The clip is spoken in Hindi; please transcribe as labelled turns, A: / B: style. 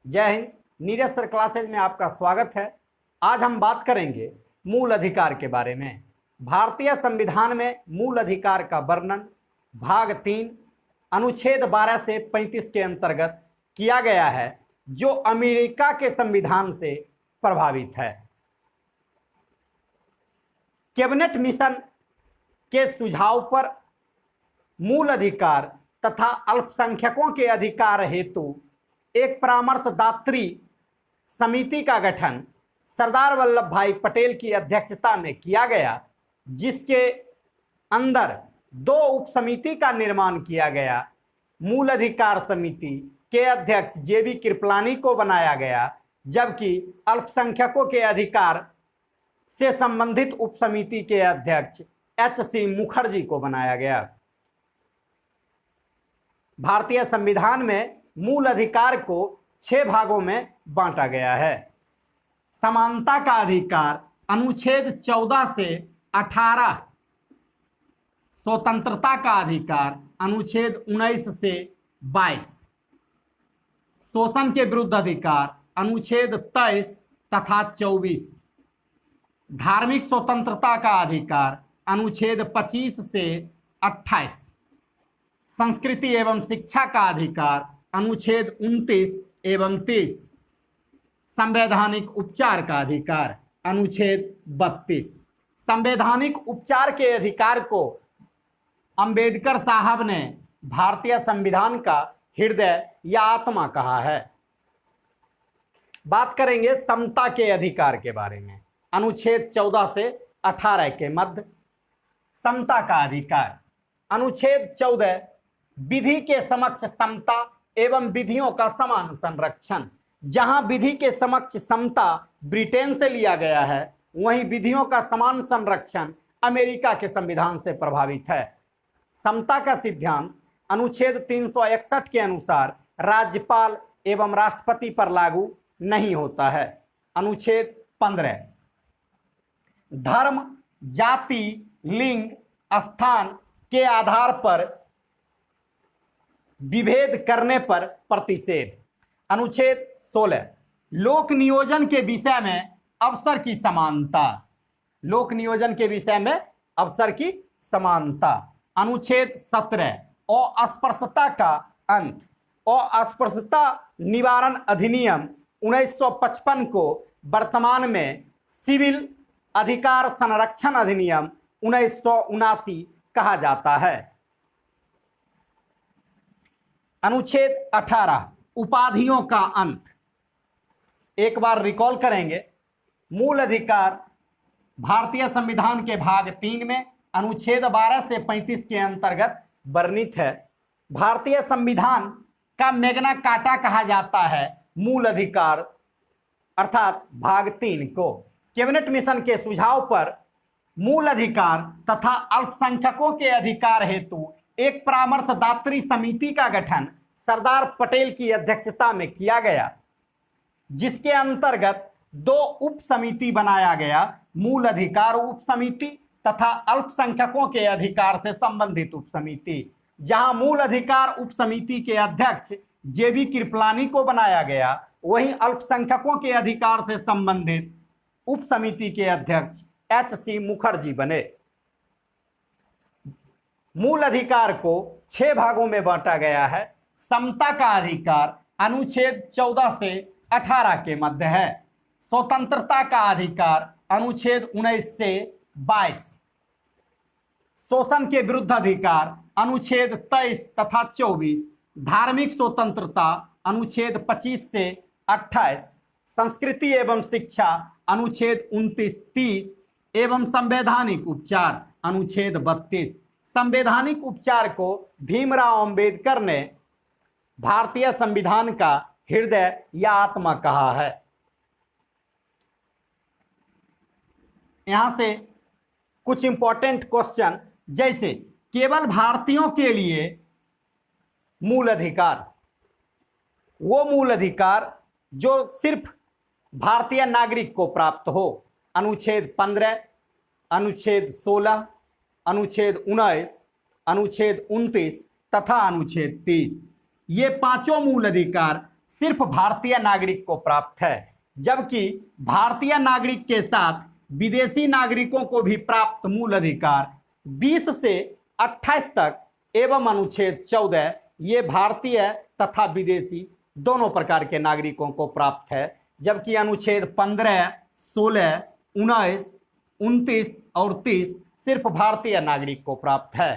A: जय हिंद। नीरज सर क्लासेज में आपका स्वागत है। आज हम बात करेंगे मूल अधिकार के बारे में। भारतीय संविधान में मूल अधिकार का वर्णन भाग 3 अनुच्छेद 12 से 35 के अंतर्गत किया गया है, जो अमेरिका के संविधान से प्रभावित है। कैबिनेट मिशन के सुझाव पर मूल अधिकार तथा अल्पसंख्यकों के अधिकार हेतु एक परामर्शदात्री समिति का गठन सरदार वल्लभ भाई पटेल की अध्यक्षता में किया गया, जिसके अंदर 2 उप समिति का निर्माण किया गया। मूल अधिकार समिति के अध्यक्ष जेबी कृपलानी को बनाया गया, जबकि अल्पसंख्यकों के अधिकार से संबंधित उप समिति के अध्यक्ष एच.सी. मुखर्जी को बनाया गया। भारतीय संविधान में मूल अधिकार को 6 भागों में बांटा गया है। समानता का अधिकार अनुच्छेद 14 से 18, स्वतंत्रता का अधिकार अनुच्छेद 19 से 22, शोषण के विरुद्ध अधिकार अनुच्छेद 23 तथा 24, धार्मिक स्वतंत्रता का अधिकार अनुच्छेद 25 से 28, संस्कृति एवं शिक्षा का अधिकार अनुच्छेद 29 एवं 30, संवैधानिक उपचार का अधिकार अनुच्छेद 32। संवैधानिक उपचार के अधिकार को अंबेडकर साहब ने भारतीय संविधान का हृदय या आत्मा कहा है। बात करेंगे समता के अधिकार के बारे में। अनुच्छेद 14 से 18 के मध्य समता का अधिकार। अनुच्छेद 14 विधि के समक्ष समता एवं विधियों का समान संरक्षण। जहां विधि के समक्ष समता ब्रिटेन से लिया गया है, वहीं विधियों का समान संरक्षण अमेरिका के संविधान से प्रभावित है। समता का सिद्धांत अनुच्छेद 361 के अनुसार राज्यपाल एवं राष्ट्रपति पर लागू नहीं होता है। अनुच्छेद 15 धर्म, जाति, लिंग, स्थान के आधार पर विभेद करने पर प्रतिषेध। अनुच्छेद 16 लोक नियोजन के विषय में अवसर की समानता। लोक नियोजन के विषय में अवसर की समानता। अनुच्छेद 17 अस्पृश्यता का अंत। अस्पृश्यता निवारण अधिनियम 1955 को वर्तमान में सिविल अधिकार संरक्षण अधिनियम 1979 कहा जाता है। अनुच्छेद 18 उपाधियों का अंत। एक बार रिकॉल करेंगे। मूल अधिकार भारतीय संविधान के भाग 3 में अनुच्छेद 12 से 35 के अंतर्गत वर्णित है। भारतीय संविधान का मैग्ना कार्टा कहा जाता है मूल अधिकार अर्थात भाग 3 को। कैबिनेट मिशन के सुझाव पर मूल अधिकार तथा अल्पसंख्यकों के अधिकार हेतु एक परामर्शदात्री समिति का गठन सरदार पटेल की अध्यक्षता में किया गया, जिसके अंतर्गत 2 उप समिति बनाया गया। मूल अधिकार उप समिति तथा अल्पसंख्यकों के अधिकार से संबंधित उप समिति। जहां मूल अधिकार उप समिति के अध्यक्ष जेबी कृपलानी को बनाया गया, वहीं अल्पसंख्यकों के अधिकार से संबंधित उप समिति के अध्यक्ष एच.सी. मुखर्जी बने। मूल अधिकार को 6 भागों में बांटा गया है। समता का अधिकार अनुच्छेद 14 से 18 के मध्य है। स्वतंत्रता का अधिकार अनुच्छेद 19 से 22, शोषण के विरुद्ध अधिकार अनुच्छेद 23 तथा 24, धार्मिक स्वतंत्रता अनुच्छेद 25 से 28, संस्कृति एवं शिक्षा अनुच्छेद 29-30 एवं संवैधानिक उपचार अनुच्छेद 32। संवैधानिक उपचार को भीमराव अंबेडकर ने भारतीय संविधान का हृदय या आत्मा कहा है। यहां से कुछ इंपॉर्टेंट क्वेश्चन, जैसे केवल भारतीयों के लिए मूल अधिकार, वो मूल अधिकार जो सिर्फ भारतीय नागरिक को प्राप्त हो। अनुच्छेद 15, अनुच्छेद 16, अनुच्छेद 19, अनुच्छेद 29 तथा अनुच्छेद 30। ये 5 मूल अधिकार सिर्फ भारतीय नागरिक को प्राप्त है, जबकि भारतीय नागरिक के साथ विदेशी नागरिकों को भी प्राप्त मूल अधिकार 20 से 28 तक एवं अनुच्छेद 14 ये भारतीय तथा विदेशी दोनों प्रकार के नागरिकों को प्राप्त है, जबकि अनुच्छेद 15, 16, 19, 29 और 30 सिर्फ भारतीय नागरिक को प्राप्त है।